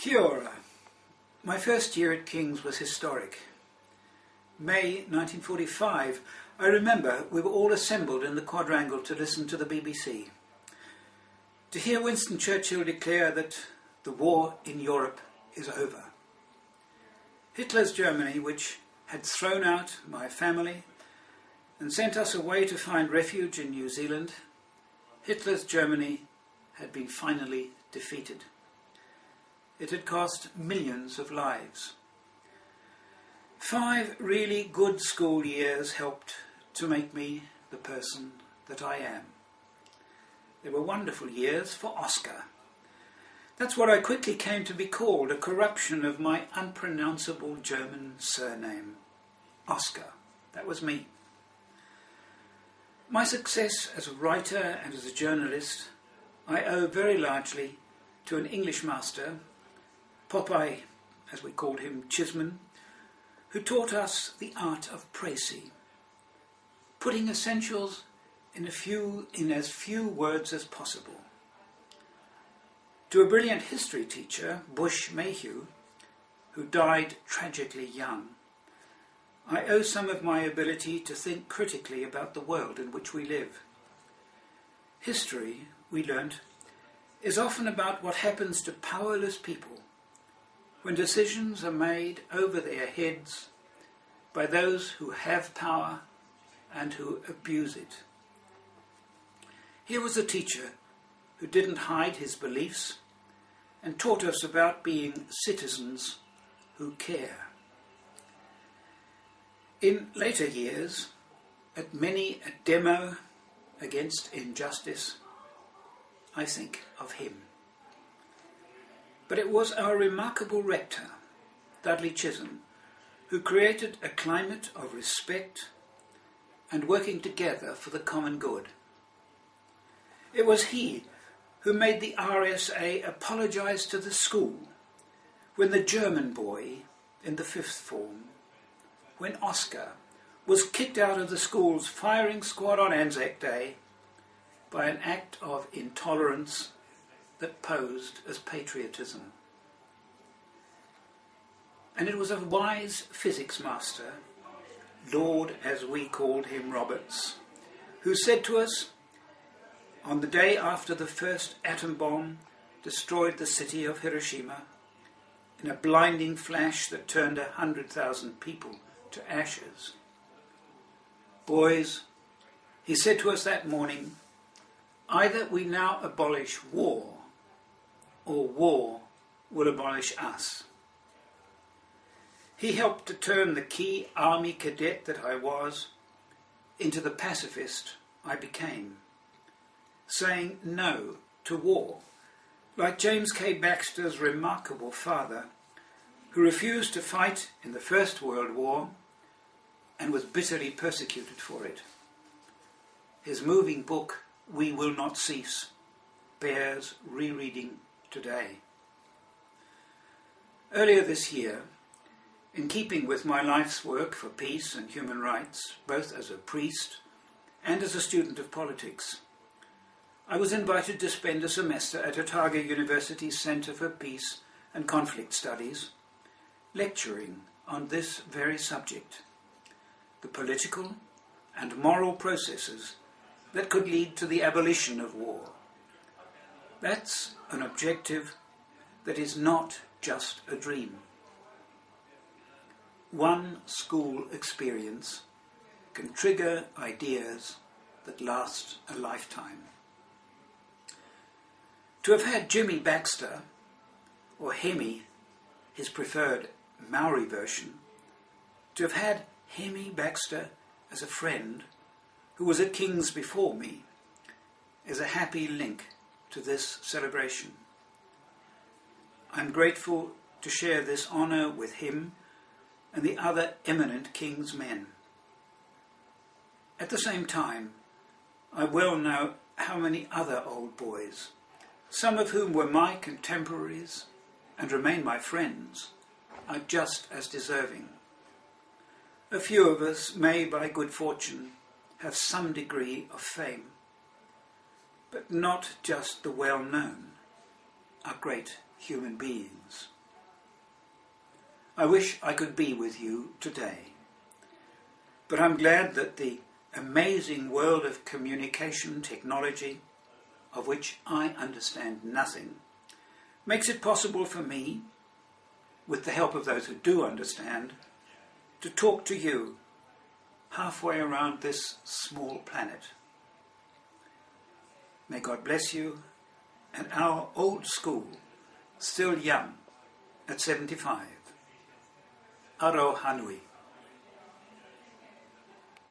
Kia ora. My first year at King's was historic. May 1945, I remember we were all assembled in the quadrangle to listen to the BBC. To hear Winston Churchill declare that the war in Europe is over. Hitler's Germany, which had thrown out my family and sent us away to find refuge in New Zealand, Hitler's Germany had been finally defeated. It had cost millions of lives. 5 really good school years helped to make me the person that I am. They were wonderful years for Oscar. That's what I quickly came to be called, a corruption of my unpronounceable German surname. Oscar. That was me. My success as a writer and as a journalist I owe very largely to an English master, Popeye, as we called him, Chisman, who taught us the art of précis, putting essentials in as few words as possible. To a brilliant history teacher, Bush Mayhew, who died tragically young, I owe some of my ability to think critically about the world in which we live. History, we learnt, is often about what happens to powerless people when decisions are made over their heads by those who have power and who abuse it. Here was a teacher who didn't hide his beliefs and taught us about being citizens who care. In later years, at many a demo against injustice, I think of him. But it was our remarkable rector, Dudley Chisholm, who created a climate of respect and working together for the common good. It was he who made the RSA apologise to the school when the German boy in the 5th form, when Oscar was kicked out of the school's firing squad on Anzac Day by an act of intolerance that posed as patriotism. And it was a wise physics master, Lord, as we called him, Roberts, who said to us, on the day after the first atom bomb destroyed the city of Hiroshima, in a blinding flash that turned 100,000 people to ashes, boys, he said to us that morning, either we now abolish war, or war will abolish us. He helped to turn the key army cadet that I was into the pacifist I became, saying no to war, like James K. Baxter's remarkable father, who refused to fight in the First World War and was bitterly persecuted for it. His moving book, We Will Not Cease, bears rereading today. Earlier this year, in keeping with my life's work for peace and human rights, both as a priest and as a student of politics, I was invited to spend a semester at Otago University's Centre for Peace and Conflict Studies, lecturing on this very subject, the political and moral processes that could lead to the abolition of war. That's an objective that is not just a dream. One school experience can trigger ideas that last a lifetime. To have had Jimmy Baxter, or Hemi, his preferred Maori version, to have had Hemi Baxter as a friend who was at King's before me, is a happy link to this celebration. I'm grateful to share this honour with him and the other eminent King's men. At the same time, I well know how many other old boys, some of whom were my contemporaries and remain my friends, are just as deserving. A few of us may, by good fortune, have some degree of fame, but not just the well-known are great human beings. I wish I could be with you today, but I'm glad that the amazing world of communication technology, of which I understand nothing, makes it possible for me, with the help of those who do understand, to talk to you halfway around this small planet. May God bless you and our old school, still young at 75. Aro Hanui.